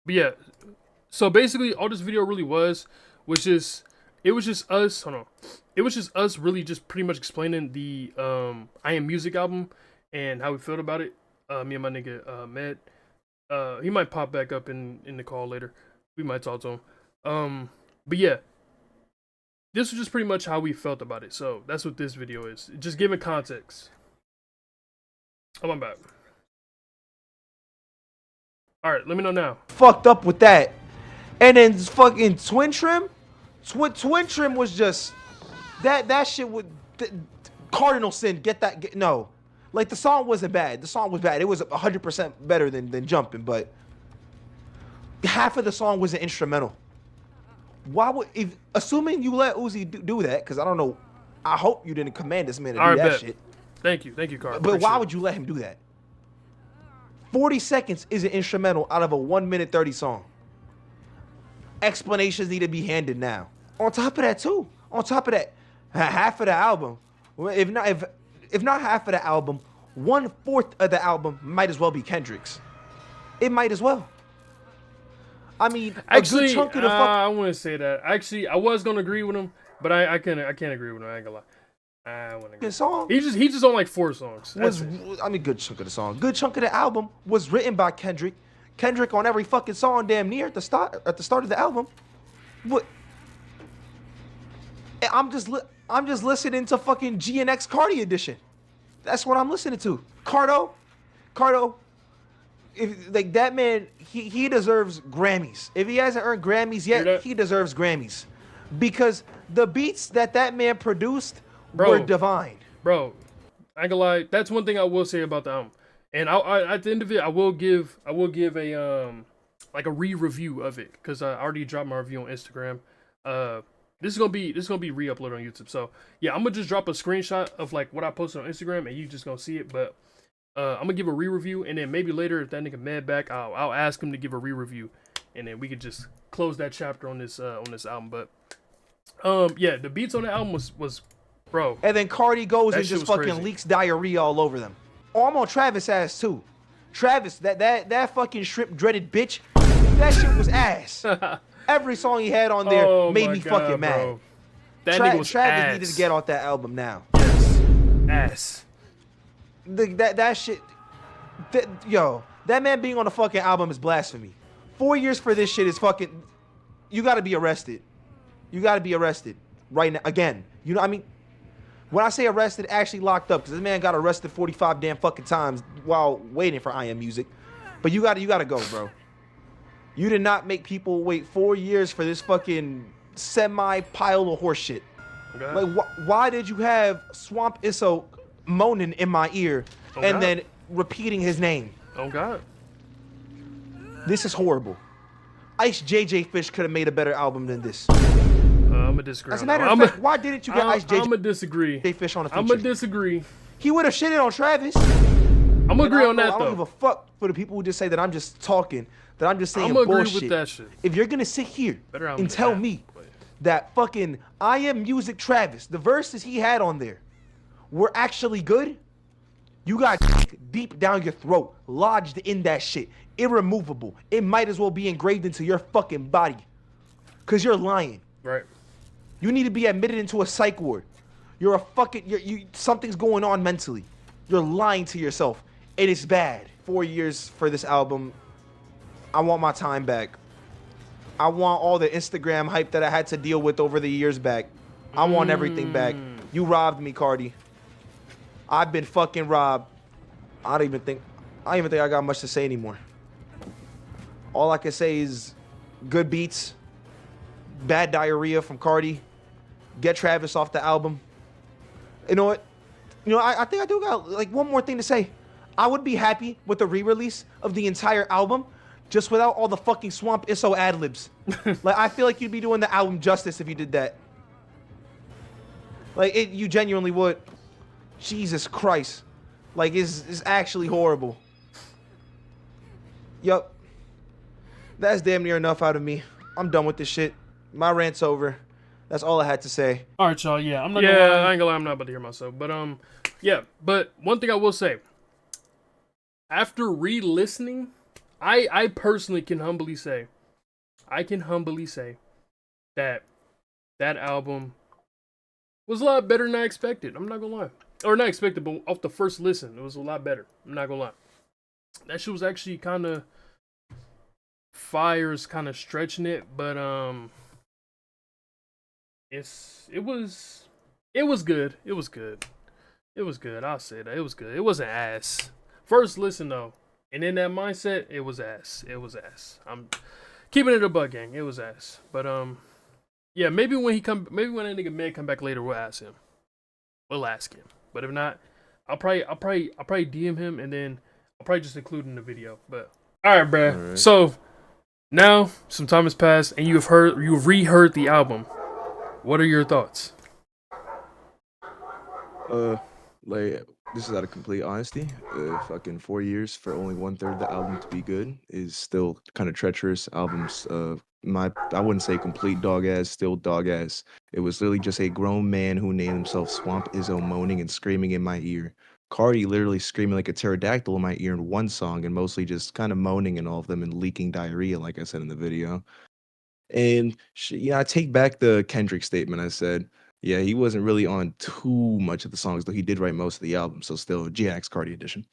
But yeah, so basically, all this video really was just it was just us. Hold on, it was just us really just pretty much explaining the I Am Music album and how we felt about it. Me and my nigga Med. He might pop back up in the call later. We might talk to him. But yeah, this was just pretty much how we felt about it. So that's what this video is. Just giving context. Oh, I'm back. All right, let me know now. Fucked up with that. And then fucking Twin Trim. Twin Trim was just that shit would cardinal sin. No. Like the song wasn't bad. The song was bad. It was 100% better than Jumping, but half of the song was an instrumental. Why would, if assuming you let Uzi do that, because I don't know, I hope you didn't command this man to do that shit. Thank you, Carl. But why would you let him do that? 40 seconds is an instrumental out of a 1 minute 30 song. Explanations need to be handed now. On top of that too, half of the album, if not half of the album, 1/4 of the album might as well be Kendrick's. It might as well. I mean, actually, a good chunk of the I wouldn't say that. Actually, I was gonna agree with him, but I can't agree with him. I ain't gonna lie. I wouldn't agree. Song. He just on like 4 songs. Good chunk of the song. Good chunk of the album was written by Kendrick. Kendrick on every fucking song, damn near at the start of the album. What? I'm just listening to fucking GNX Cardi edition. That's what I'm listening to. Cardo, if like that man, he deserves Grammys. If he hasn't earned Grammys yet, he deserves Grammys, because the beats that man produced were divine. Bro, I ain't gonna lie. That's one thing I will say about the album. And I at the end of it, I will give a like a re-review of it, because I already dropped my review on Instagram. This is gonna be re-uploaded on YouTube. So yeah, I'm gonna just drop a screenshot of like what I posted on Instagram, and you just gonna see it. But I'm gonna give a re-review, and then maybe later, if that nigga Mad back, I'll ask him to give a re-review, and then we could just close that chapter on this album. But yeah, the beats on the album was bro. And then Cardi goes and just fucking leaks diarrhea all over them. Oh, I'm on Travis ass too. Travis, that fucking shrimp dreaded bitch, that shit was ass. Every song he had on there made me fucking mad. That nigga was Travis ass. needed to get off that album now. Yes. Ass. That shit. That man being on the fucking album is blasphemy. 4 years for this shit is fucking. You gotta be arrested. You gotta be arrested right now. Again, you know what I mean? When I say arrested, actually locked up, because this man got arrested 45 damn fucking times while waiting for I Am Music. But you gotta go, bro. You did not make people wait 4 years for this fucking semi-pile of horse shit. Okay. Like, why did you have Swamp Isso moaning in my ear and then repeating his name? Oh, God. This is horrible. Ice JJ Fish could have made a better album than this. I'm gonna disagree. As a matter of fact, why didn't you get Ice JJ? I'm gonna disagree. Fish on a feature? I'm gonna disagree. He would have shitted on Travis. I'm gonna agree on that, though. I don't give a fuck for the people who just say that I'm just talking, that I'm just saying bullshit. I'm bullshit. gonna agree with that shit. If you're gonna sit here and tell me that fucking I Am Music Travis, the verses he had on there, were actually good, you got deep down your throat, lodged in that shit, irremovable. It might as well be engraved into your fucking body, cause you're lying. Right. You need to be admitted into a psych ward. You're a fucking, something's going on mentally. You're lying to yourself. It is bad. 4 years for this album. I want my time back. I want all the Instagram hype that I had to deal with over the years back. I want everything back. You robbed me, Cardi. I've been fucking robbed. I don't even think I got much to say anymore. All I can say is good beats, bad diarrhea from Cardi. Get Travis off the album. You know what? I think I do got like one more thing to say. I would be happy with the re-release of the entire album, just without all the fucking Swamp Isso ad-libs. Like, I feel like you'd be doing the album justice if you did that. Like, you genuinely would. Jesus Christ. Like, it's actually horrible. Yup. That's damn near enough out of me. I'm done with this shit. My rant's over. That's all I had to say. All right, y'all. Yeah, I'm not. Yeah, I ain't gonna lie. I'm not about to hear myself. But yeah. But one thing I will say. After re-listening, I personally can humbly say, that that album was a lot better than I expected. I'm not gonna lie, or not expected, but off the first listen, it was a lot better. I'm not gonna lie. That shit was actually kind of fire, is kind of stretching it, but it was good. It was good. It was good. I'll say that it was good. It wasn't ass. First listen though, and in that mindset, it was ass. It was ass. I'm keeping it a bug, gang. It was ass. But yeah, maybe when that nigga Meg come back later, we'll ask him. We'll ask him. But if not, I'll probably DM him, and then I'll probably just include in the video. But all right, All bruh. right. So now some time has passed, and you've reheard the album. What are your thoughts? Uh, like this is out of complete honesty. Fucking 4 years for only one third of the album to be good is still kind of treacherous. Albums, I wouldn't say complete dog ass, still dog ass. It was literally just a grown man who named himself Swamp Izzo moaning and screaming in my ear. Cardi literally screaming like a pterodactyl in my ear in one song, and mostly just kind of moaning in all of them and leaking diarrhea, like I said in the video. And yeah, I take back the Kendrick statement I said. Yeah, he wasn't really on too much of the songs, though he did write most of the album. So still, GX Cardi edition.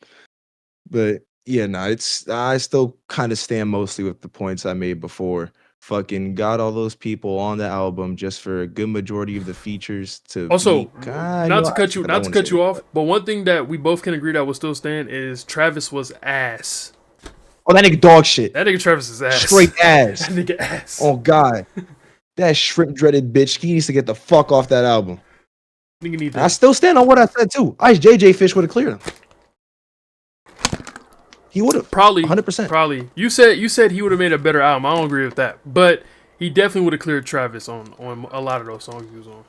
But yeah, no, it's I still kind of stand mostly with the points I made before. Fucking got all those people on the album just for a good majority of the features to Also, be kind of. I don't not to want to cut say you that, off, but but one thing that we both can agree that will still stand is Travis was ass. oh, that nigga dog shit, That nigga Travis is ass. straight ass. That nigga ass. Oh God, that shrimp dreaded bitch. He needs to get the fuck off that album. Nigga need And I to still stand on what I said too. Ice JJ Fish would have cleared him. He would have, probably 100%. probably. You said he would have made a better album. I don't agree with that, but he definitely would have cleared Travis on a lot of those songs he was on.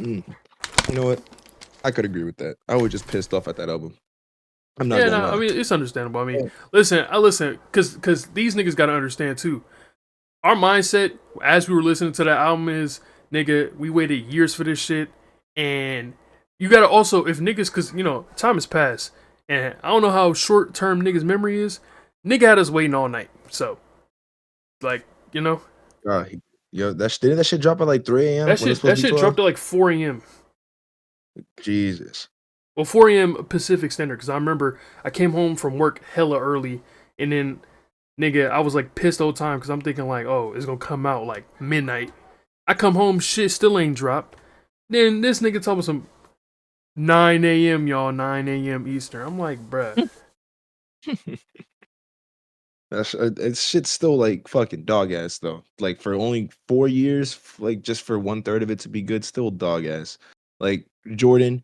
Mm. You know what? I could agree with that. I was just pissed off at that album. I'm not Yeah, gonna no, I lie. mean it's understandable. I mean, Yeah. listen, cause these niggas gotta understand too. Our mindset as we were listening to that album is, nigga, we waited years for this shit, and you gotta also, if niggas, cause you know time has passed, and I don't know how short term niggas memory is. Nigga had us waiting all night, so like you know Yo, didn't that shit drop at like 3 a.m. when it's supposed that to be shit 12? dropped at like 4 a.m. Jesus. Well, 4 a.m. Pacific Standard, because I remember I came home from work hella early, and then, nigga, I was like pissed all the time, because I'm thinking, like, oh, it's gonna come out like midnight. I come home, shit still ain't dropped. Then this nigga told me some 9 a.m., y'all, 9 a.m. Eastern. I'm like, bruh. It's shit's still like fucking dog ass though. Like for only 4 years, like just for one third of it to be good, still dog ass. Like Jordan,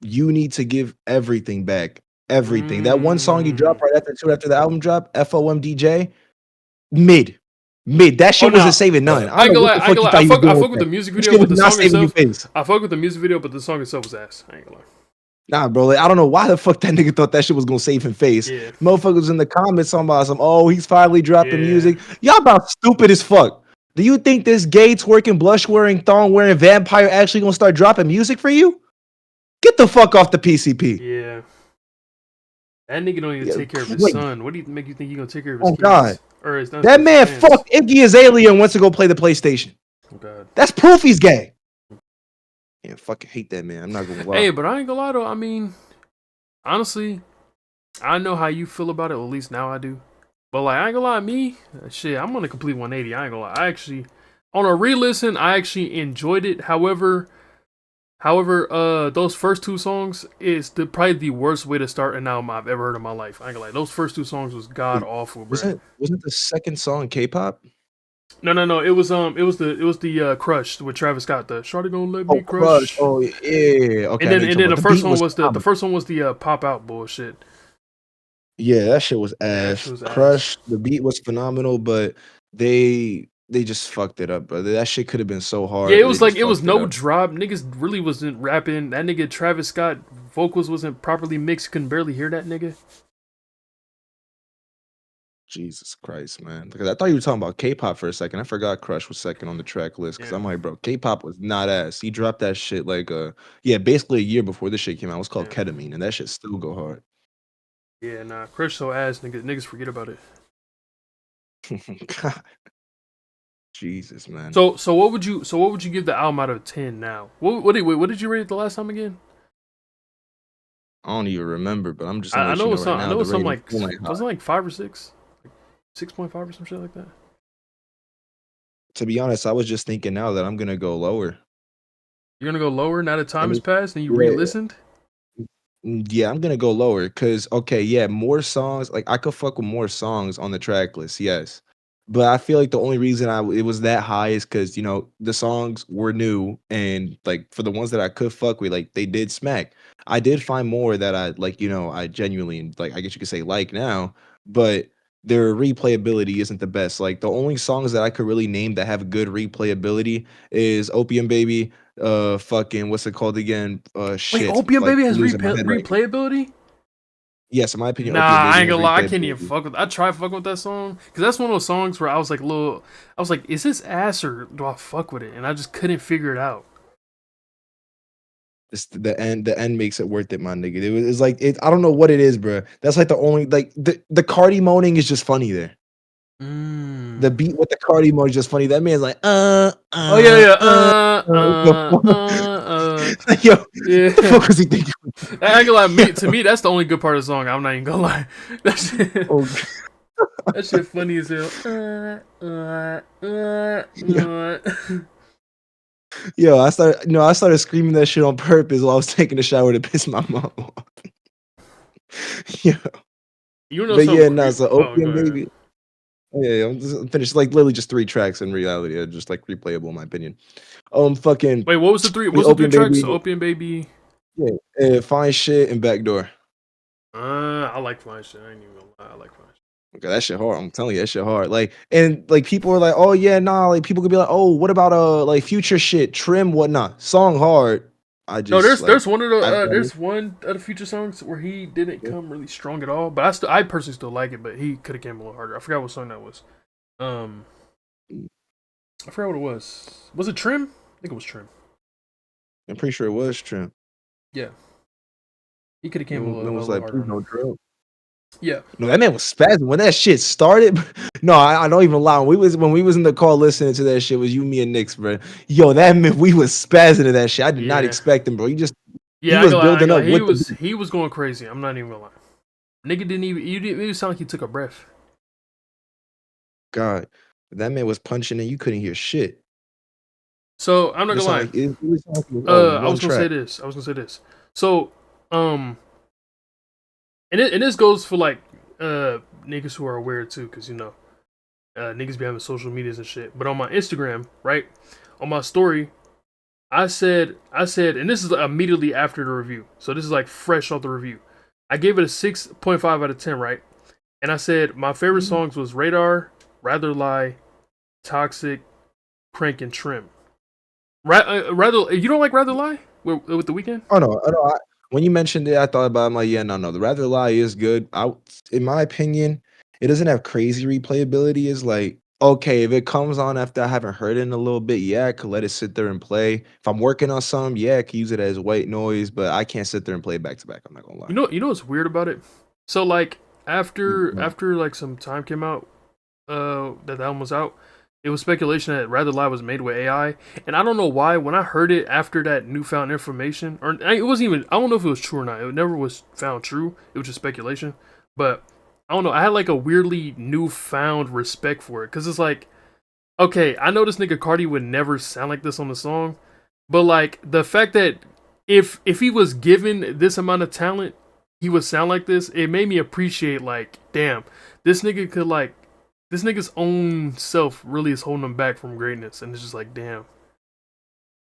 you need to give everything back. Everything. That one song you dropped Mm. right after the album drop, FOMDJ, mid. Mid. That Oh, shit wasn't no. saving none. I I don't ain't know gonna what lie, the I ain't fuck gonna you lie. thought you was I doing with fuck with the that. music That video, shit but was the not song saving your itself, face. I fuck with the music video, but the song itself was ass. I ain't gonna lie. Nah, bro. Like, I don't know why the fuck that nigga thought that shit was gonna save him face. Yeah, Motherfuckers in the comments talking about some, oh, he's finally dropping yeah, music. Y'all about stupid as fuck. Do you think this gay twerking, blush wearing, thong wearing vampire actually gonna start dropping music for you? Get the fuck off the PCP. yeah. That nigga don't even Yeah, take care of his please. son. What do you make you think he gonna take care of his Oh God. kids or his not his That kids, his man fans? fucked Iggy Azalea and went to go play the PlayStation. Oh God. That's proof he's gay. Yeah, fucking hate that man. I'm not gonna lie. Hey, but I ain't gonna lie though. I mean, honestly, I know how you feel about it. Well, at least now I do. But like, I ain't gonna lie, me, shit, I'm on a complete 180. I ain't gonna lie. I actually, on a re-listen, I actually enjoyed it. However, those first two songs is probably the worst way to start an album I've ever heard in my life. I ain't gonna lie. Those first two songs was god Wait, awful, bruh. wasn't the second song K-pop? No. It was the Crush with Travis Scott. The Shawty gonna let Oh, me Crush. crush. Oh, yeah. Okay, I know you're And talking then about. The beat was the phenomenal. first one was the Pop Out bullshit. Yeah, that shit was Yeah, that shit ass. was ass. Crush, the beat was phenomenal, but they just fucked it up, brother. That shit could have been so Yeah, hard, it but they was like just it was fucked it no up. drop. Niggas really wasn't rapping. That nigga Travis Scott vocals wasn't properly mixed. Couldn't barely hear that nigga. Jesus Christ, man. Because I thought you were talking about K-pop for a second. I forgot Crush was second on the track list. Because Yeah, I'm like, bro, K-pop was not ass. He dropped that shit like yeah, basically a year before this shit came out. It was called yeah. Ketamine, and that shit still go hard. Yeah, nah, Crush so ass, niggas forget about it. God, Jesus, man. So what would you give the album out of 10 now? What did you rate it the last time again? I don't even remember, but I'm just gonna let Know you know it's right some, I now know the it's something rating like, still ain't high. wasn't it like 5 or 6, 6.5 or some shit like that. To be honest, I was just thinking now that I'm gonna go lower. You're gonna go lower now that time And has it, passed and you yeah, re-listened. yeah, I'm gonna go lower because okay, yeah, more songs. Like I could fuck with more songs on the track list, yes. But I feel like the only reason it was that high is because the songs were new and like for the ones that I could fuck with, like they did smack. I did find more that I like, I genuinely like. I guess you could say like now, but their replayability isn't the best. Like the only songs that I could really name that have good replayability is Opium Baby, fucking what's it called again? Wait, Shit, Opium like Baby I'm has losing my head right now. replayability? Yes, in my opinion, Nah, Opium I Baby ain't has gonna lie. I can't even replayability. fuck with. I tried fucking with that song because that's one of those songs where I was like, little. I was like, is this ass or do I fuck with it? And I just couldn't figure it out. It's the end makes it worth it, my nigga. It's like I don't know what it is, bro. That's like the only like the Cardi moaning is just funny there. The Mm. beat with the Cardi moan is just funny. That man's like Oh yeah, yeah. the fuck? Uh. Like, yo, Yeah. the fuck was he thinking? I ain't gonna lie. Yo, To me, that's the only good part of the song. I'm not even gonna lie. That shit, oh, that shit funny as hell. yo, yo, I started screaming that shit on purpose while I was taking a shower to piss my mom off. Yeah, You know but something? yeah, no, so Oh, go Opium ahead. Baby. Yeah, yeah, I'm finished. Like literally just 3 tracks in reality. Are just like replayable in my opinion. Fucking Wait, what was the three? What the was the three Opium tracks? Baby. Opium Baby. Yeah, Fine Shit and Backdoor. I like fine shit. I ain't even gonna lie. I like fine shit. Okay, that shit hard. I'm telling you, that shit hard. Like, and like people are like, oh yeah, nah. Like people could be like, oh, what about like future shit, trim, whatnot. Song hard. I No, just like, there's one of the I there's one of the future songs where he didn't come really strong at all. But I personally still like it. But he could have came a little harder. I forgot what song that was. Um, I forgot what it was. Was it Trim? I think it was Trim. I'm pretty sure it was trim. Yeah, he could have came It a was little like, harder please on no him. drill. Yeah. No, that man was spazzing when that shit started. No, I don't even lie. When we was in the car listening to that shit, was you, me, and Nix, bro. Yo, that man, we was spazzing to that shit. I did not Yeah. expect him, bro. He Yeah, was I ain't building gonna up lie. with the beat. He was going crazy. I'm not even gonna lie. Nigga didn't even you didn't even sound like he took a breath. God, that man was punching and you couldn't hear shit. So I'm not It gonna sounded lie. like it sounded like it was all I one was gonna say track. this. I was gonna say this. So um, and this goes for like niggas who are aware too, because niggas be having social medias and shit. But on my Instagram, right, on my story, I said, and this is immediately after the review. So this is like fresh off the review. I gave it a 6.5 out of 10, right? And I said my favorite Mm. songs was Radar, Rather Lie, Toxic, Crank, and Trim. Rather, you don't like Rather Lie with the weekend? Oh no, oh, no. When you mentioned it, I thought about it. I'm like, yeah, no, no. The Rather Lie is good. In my opinion, it doesn't have crazy replayability. It's like, okay, if it comes on after I haven't heard it in a little bit, yeah, I could let it sit there and play. If I'm working on something, yeah, I could use it as white noise, but I can't sit there and play it back to back. I'm not gonna lie. You know what's weird about it? So like No. after like some time came out, that the album was out, it was speculation that Rather Lie was made with AI, and I don't know why. When I heard it after that newfound information, or it wasn't even, I don't know if it was true or not. It never was found true. It was just speculation. But I don't know. I had like a weirdly newfound respect for it because it's like, okay, I know this nigga Cardi would never sound like this on the song, but like the fact that if he was given this amount of talent, he would sound like this. It made me appreciate like, damn, this nigga could like this nigga's own self really is holding him back from greatness, and it's just like, damn,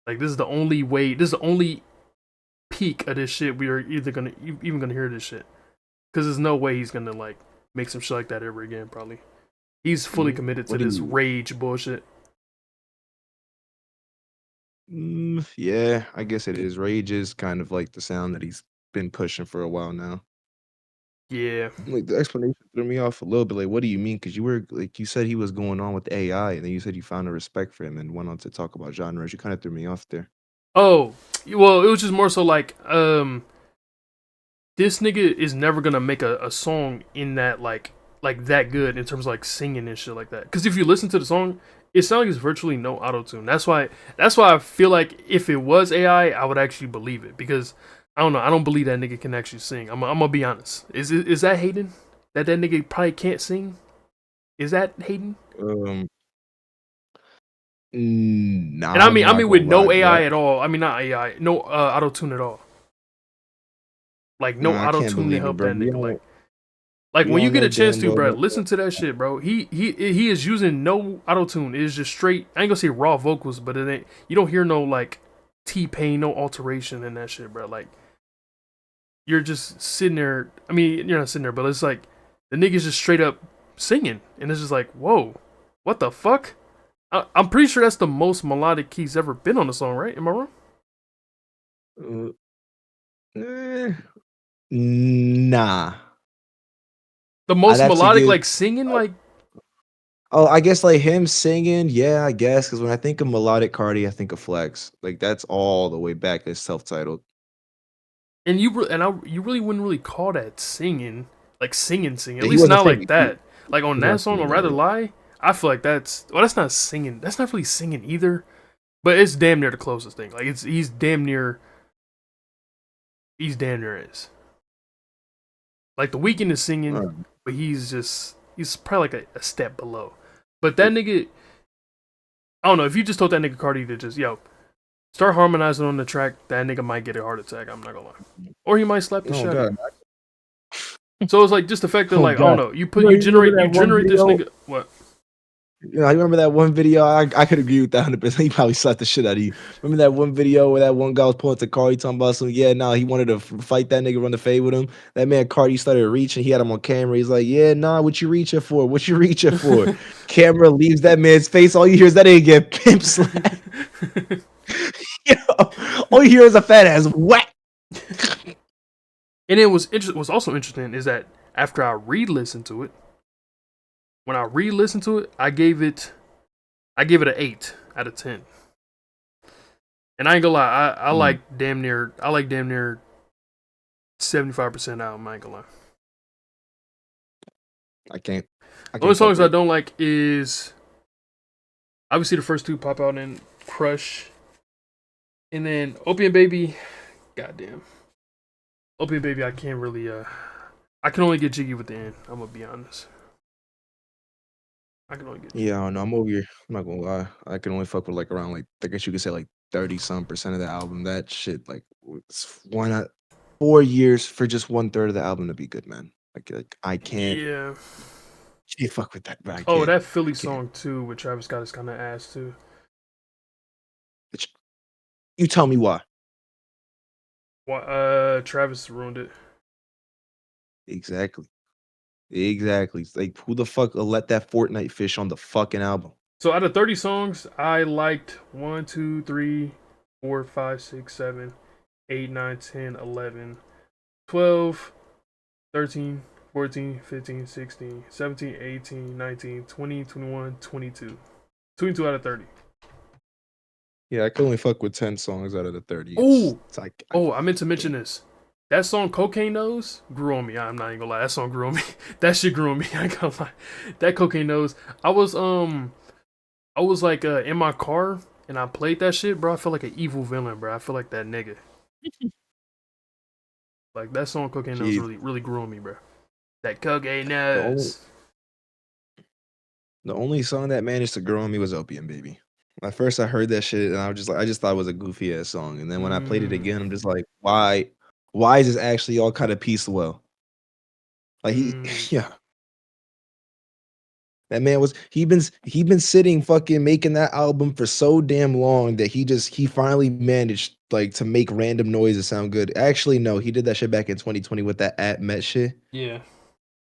like this is the only way, this is the only peak of this shit we are either gonna even gonna hear this shit, because there's no way he's gonna like make some shit like that ever again. Probably he's fully committed to What do this you? rage bullshit. Yeah, I guess it is. Rage is kind of like the sound that he's been pushing for a while now. Yeah. Like, the explanation threw me off a little bit, like, what do you mean? Because you were like, you said he was going on with AI, and then you said you found a respect for him and went on to talk about genres. You kinda threw me off there. Oh, well, it was just more so like this nigga is never gonna make a song in that like that good in terms of like singing and shit like that. Because if you listen to the song, it sounds like it's virtually no auto tune. That's why I feel like if it was AI, I would actually believe it. Because I don't know, I don't believe that nigga can actually sing. I'm gonna be honest. Is that hating? That nigga probably can't sing? Is that hating? Um, And nah, I'm I not mean gonna with lie no to that. AI at all. I mean not AI, no auto tune at all. Like no Nah, I auto can't tune to believe it, help bro. that nigga. Like You when you don't get know a chance damn to, well bro, that. listen to that shit, bro. He is using no auto tune. It's just straight. I ain't gonna say raw vocals, but it ain't. You don't hear no like T-Pain, no alteration in that shit, bro. Like you're just sitting there. I mean, you're not sitting there, but it's like the nigga's just straight up singing, and it's just like, whoa, what the fuck? I'm pretty sure that's the most melodic he's ever been on a song, right? Am I wrong? Uh, eh, nah. The I'd most have to melodic, give. like singing, like, Oh, I guess like him singing, yeah, I guess. Because when I think of melodic Cardi, I think of Flex. Like that's all the way back. It's self-titled. and you really wouldn't really call that singing, like singing. At Yeah, he least wasn't not like singing. that. Like on He's that not song, singing or that. rather Yeah. lie. I feel like that's not singing. That's not really singing either. But it's damn near the closest thing. Like he's damn near is. Like the Weeknd is singing, Uh, but he's probably like a step below. But that nigga, I don't know. If you just told that nigga Cardi to just start harmonizing on the track, that nigga might get a heart attack. I'm not gonna lie, or he might slap the oh shit out of God. you. So it's like just the fact that Oh like I don't God. know, You remember you that one generate this video? nigga what? You know, I remember that one video. I could agree with that 100%. He probably slapped the shit out of you. Remember that one video where that one guy was pulling to Cardi talking about some, yeah, nah, he wanted to fight that nigga, run the fade with him. That man Cardi started reaching. He had him on camera. He's like, yeah, nah, what you reaching for? What you reaching for? Camera leaves that man's face. All you hear is that nigga get pimp slapped. Yo, all you hear is a fat ass whack. And it was what's also interesting is that after I re-listened to it, when I re-listened to it, I gave it an 8 out of 10. And I ain't gonna lie, Mm, I like damn near 75% album. I ain't gonna lie. I can't. I The only can't fuck songs with I it. don't like is obviously the first two, Pop Out and Crush, and then Opium Baby. Goddamn, Opium Baby. I can't really I can only get jiggy with the end. I'm gonna be honest. I can only get Yeah, jiggy. I don't know. I'm over here. I'm not gonna lie. I can only fuck with like around like I guess you could say like 30 some percent of the album. That shit like why not 4 years for just one third of the album to be good, man. Like I Yeah. can't fuck with that, but I Oh, can't. that Philly I can't. song too with Travis Scott is kind of ass too. It's- You tell me why. Why? Travis ruined it. Exactly. Exactly. It's like who the fuck will let that Fortnite fish on the fucking album? So out of 30 songs, I liked 1, 2, 3, 4, 5, 6, 7, 8, 9, 10, 11, 12, 13, 14, 15, 16, 17, 18, 19, 20, 21, 22. 22 out of 30. Yeah, I can only fuck with 10 songs out of the 30. Oh, It's like I I meant to mention can't. this. That song Cocaine Nose grew on me. I'm not even gonna lie. That song grew on me. That shit grew on me. I ain't gonna lie. That Cocaine Nose. I was I was like in my car and I played that shit, bro. I felt like an evil villain, bro. I feel like that nigga. Like that song Cocaine Nose Jeez. really grew on me, bro. That Cocaine The only Nose. The only song that managed to grow on me was Opium Baby. At first, I heard that shit and I was just like, I just thought it was a goofy ass song. And then when I played it Mm, again, I'm just like, why is this actually all kind of pieced well? Like mm. yeah, that man he been sitting fucking making that album for so damn long that he finally managed like to make random noises sound good. Actually, no, he did that shit back in 2020 with that at Met shit. Yeah,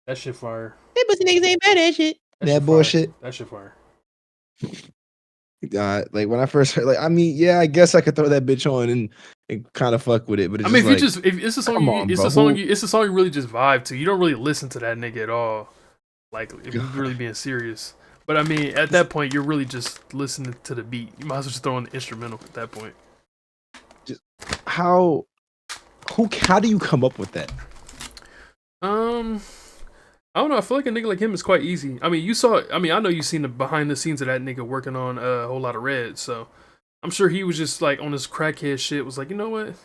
that shit fire. Hey, pussy niggas ain't bad at shit. That shit That fire. bullshit. That shit fire. Like when I first heard, like, I mean, yeah, I guess I could throw that bitch on and kind of fuck with it, but I it's mean, just like, if it's a song come on, bro. it's a song you really just vibe to. You don't really listen to that nigga at all. Like if you're God, really being serious. But I mean, at just, that point, you're really just listening to the beat. You might as well just throw in the instrumental at that point. just how how do you come up with that? Um, I don't know. I feel like a nigga like him is quite easy. I mean, you saw. I mean, I know you seen the behind the scenes of that nigga working on a whole lot of red. So I'm sure he was just like on his crackhead shit. Was like, you know what?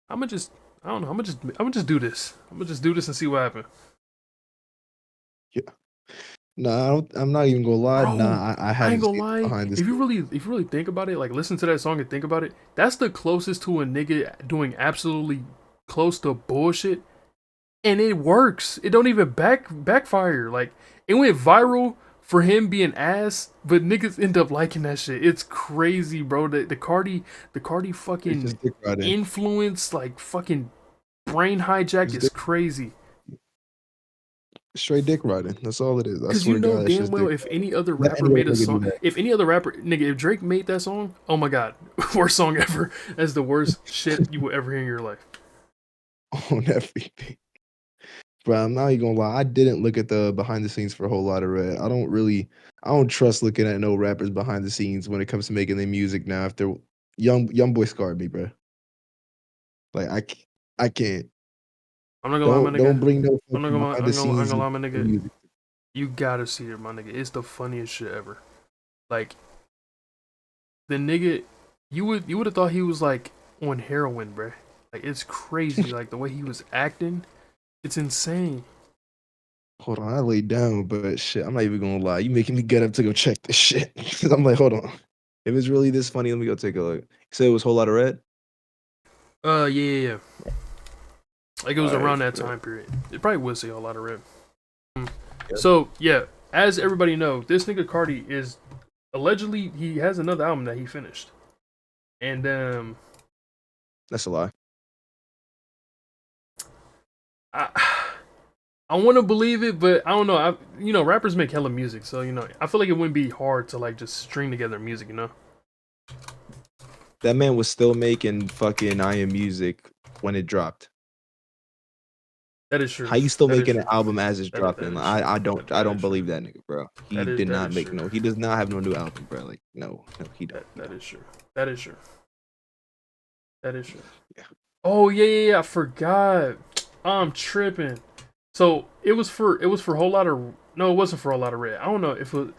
I'm gonna just. I don't know. I'm gonna just do this. I'm gonna just do this and see what happens. Yeah. No, I'm not even gonna lie. Bro, Nah, I I ain't haven't gonna seen the lie. behind the scenes. If you really think about it, like listen to that song and think about it, that's the closest to a nigga doing absolutely close to bullshit, and it works. It don't even backfire. Like it went viral for him being ass, but niggas end up liking that shit. It's crazy, bro. The Cardi It's fucking just dick riding. influence, like fucking brain hijack It's is dick, crazy. straight dick riding. That's all it is. I Cause swear you to know God, that's damn just well dick if riding. any other Let rapper any other made a nigga do song, that. if any other rapper, nigga, if Drake made that song, oh my god, worst song ever. That's the worst shit you will ever hear in your life. On everything. Bro, I'm not even gonna lie. I didn't look at the behind the scenes for a whole lot of red. I don't trust looking at no rappers behind the scenes when it comes to making their music now. After young boy scarred me, bro. Like I can't. I'm not gonna lie, my nigga. Don't bring no I'm not fucking gonna, behind the I'm scenes gonna with lie, my the nigga. music. You gotta see it, my nigga. It's the funniest shit ever. Like the nigga, you would have thought he was like on heroin, bro. Like it's crazy. Like the way he was acting, it's insane. Hold on, I laid down, but shit, I'm not even gonna lie. You making me get up to go check this shit. Cause I'm like, hold on. If it's really this funny, let me go take a look. You said it was a whole lot of red? Yeah. Like it was Alright, around that bro. time period. It probably would say a lot of rip. Yep. So yeah, as everybody know, this nigga Cardi is allegedly he has another album that he finished, and That's a lie. I I want to believe it, but I don't know. Rappers make hella music, so I feel like it wouldn't be hard to like just string together music, That man was still making fucking I Am Music when it dropped. That is true. How you still That is making an true. album as it's dropping? That Like, is true. I That don't is true. believe that nigga, bro. He did That not is make true. he does not have no new album, bro. Like, no, he don't. That is true. That is true. That is true. Yeah. Oh yeah. I forgot. I'm tripping. So it was for a whole lot of no, it wasn't for a whole lot of red. I don't know if it was,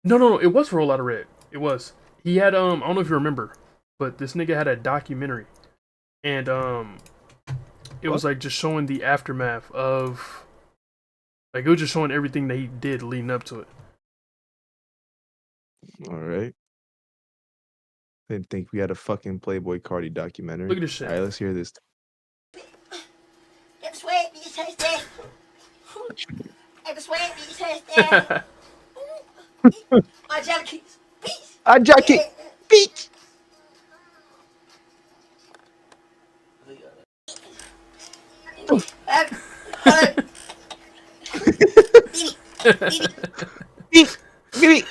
no, it was for a whole lot of red. It was. He had I don't know if you remember, but this nigga had a documentary, and it What? was like just showing the aftermath of like it was just showing everything that he did leading up to it. All right. Didn't think we had a fucking Playboy Cardi documentary. Look at this shit. All right, let's hear this. I jacket. Beat. Beat. Beat.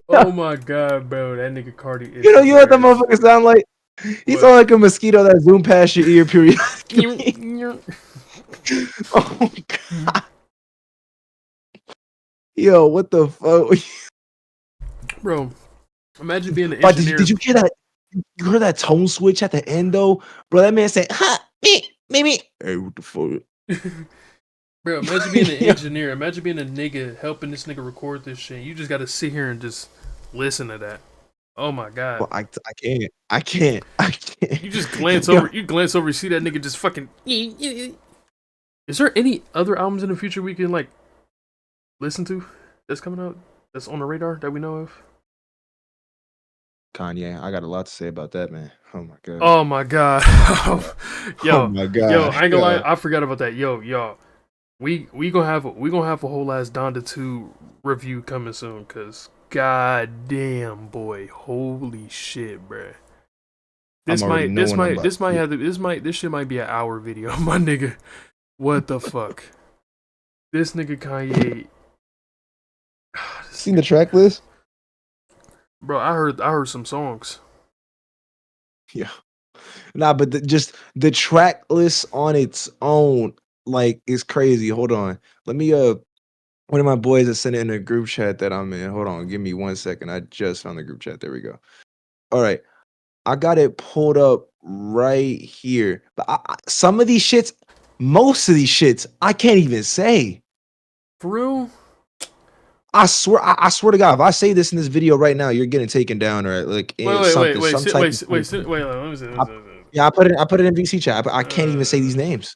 Oh my god, bro, that nigga Cardi is You know what that hilarious. motherfucker sound like? He What? sound like a mosquito that zoom past your ear periodically. Oh god. Yo, what the fuck? Bro, imagine being an But engineer. did you hear that? You heard that tone switch at the end though? Bro, that man said, ha, me. Hey, what the fuck? Bro, imagine being an Yeah. engineer. Imagine being a nigga helping this nigga record this shit. You just gotta sit here and just listen to that. Oh my god. Well, I can't. You just glance Yo, over. You glance over. You see that nigga just fucking. Is there any other albums in the future we can like listen to that's coming out that's on the radar that we know of? Kanye, I got a lot to say about that, man. Oh my god. Oh my god. Oh my Yo, god. I ain't gonna lie. Yeah. I forgot about that. Yo. We gonna have a whole ass Donda 2 review coming soon, cause god damn boy, holy shit, bruh. I'm already knowing I'm about to This shit might be an hour video, my nigga. What the fuck? This nigga Kanye. seen the track list? Bro, I heard some songs. Yeah. Nah, but just the track list on its own, like, is crazy. Hold on. Let me one of my boys is sending in a group chat that I'm in. Hold on, give me 1 second. I just found the group chat. There we go. All right. I got it pulled up right here. But some of these shits, most of these shits, I can't even say. For real? I swear to God, if I say this in this video right now, you're getting taken down or like something, some type of. Wait, let me see, I, yeah, I put it in VC chat. I can't even say Uh, these names.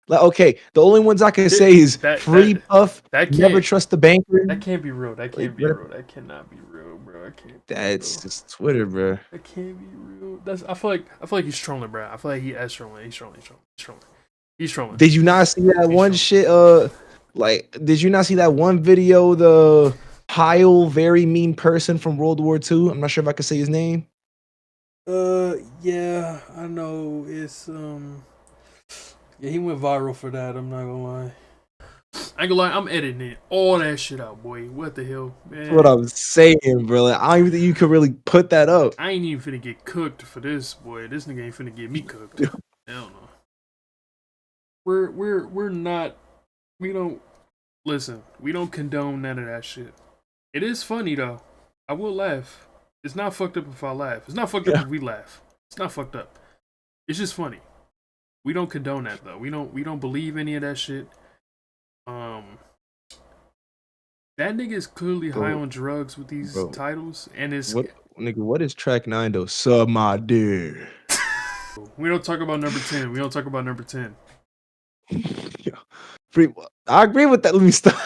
Like, okay, the only ones I can say is Free Puff, that Never can't Trust the Banker. that can't be real. That Like, can't be real. That cannot be real, bro. That can't be that's real. just Twitter, bro. That can't be real. I feel like he's trolling, bro. I feel like he's trolling. He's trolling. Did you not see that one trolling. shit? Like, did you not see that one video? The Heil, very mean person from World War II. I'm not sure if I can say his name. Yeah, I know. It's yeah, he went viral for that. I'm not gonna lie. I ain't gonna lie. I'm editing all that shit out, boy. What the hell, man? That's what I'm saying, bro. Like, I don't even think you could really put that up. I ain't even finna get cooked for this, boy. This nigga ain't finna get me cooked. Hell no. We're not. We don't listen. We don't condone none of that shit. It is funny though. I will laugh. It's not fucked up if I laugh. It's not fucked up if we laugh. It's not fucked up. It's just funny. We don't condone that though. We don't believe any of that shit. That nigga is clearly high on drugs with these titles, and it's what is track 9 though? Sub my dear. We don't talk about number 10. We don't talk about number 10. I agree with that. Let me stop.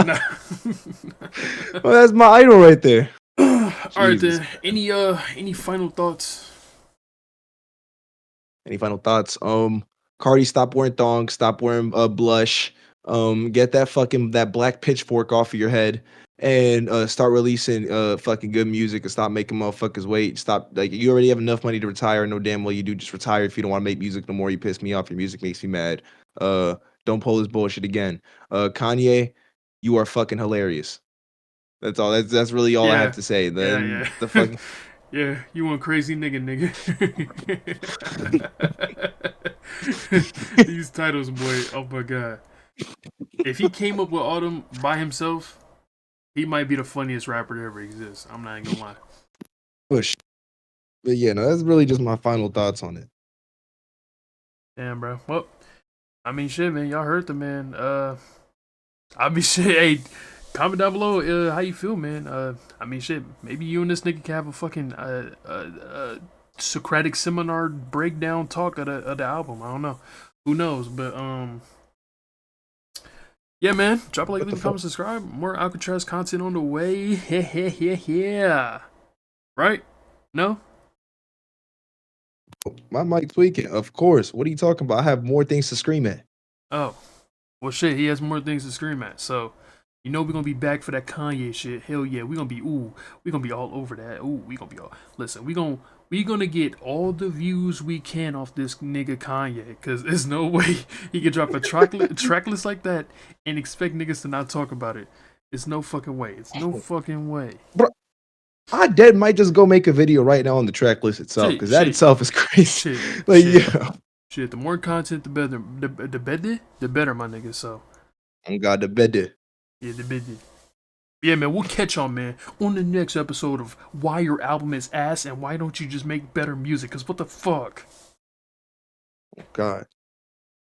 Nah. Well, that's my idol right there. All right then. Any final thoughts? Any final thoughts? Cardi, stop wearing thongs, stop wearing blush. Get that black pitchfork off of your head and start releasing fucking good music and stop making motherfuckers wait. Stop, like, you already have enough money to retire. No damn well you do. Just retire if you don't want to make music no more. You piss me off. Your music makes me mad. Don't pull this bullshit again. Kanye, you are fucking hilarious. That's all. That's really all I have to say. Then the fucking yeah, you want crazy nigga. These titles, boy. Oh my god. If he came up with all them by himself, he might be the funniest rapper to ever exist. I'm not even gonna lie. push. But yeah, no, that's really just my final thoughts on it. Damn, bro. Well, I mean, shit, man. Y'all heard the man. I mean, shit. Hey, comment down below how you feel, man. I mean, shit. Maybe you and this nigga can have a fucking Socratic seminar breakdown talk of the album. I don't know. Who knows? But yeah, man. Drop a like, leave a comment, subscribe. More Alcatraz content on the way. Yeah. Right? No? My mic tweaking, of course. What are you talking about? I have more things to scream at. Oh. Well, shit, he has more things to scream at. So, you know we're gonna be back for that Kanye shit. Hell yeah, we're gonna be all over that. Ooh, we gonna be all. Listen, we gonna get all the views we can off this nigga Kanye, cause there's no way he could drop a track list like that and expect niggas to not talk about it. It's no fucking way. It's no fucking way. Bro, I dead might just go make a video right now on the track list itself, because that itself is crazy. Shit, the more content, the better. The better, my nigga. So, on God, the better. Yeah, the better. Yeah, man, we'll catch y'all, man, on the next episode of why your album is ass and why don't you just make better music? Because what the fuck? Oh, God.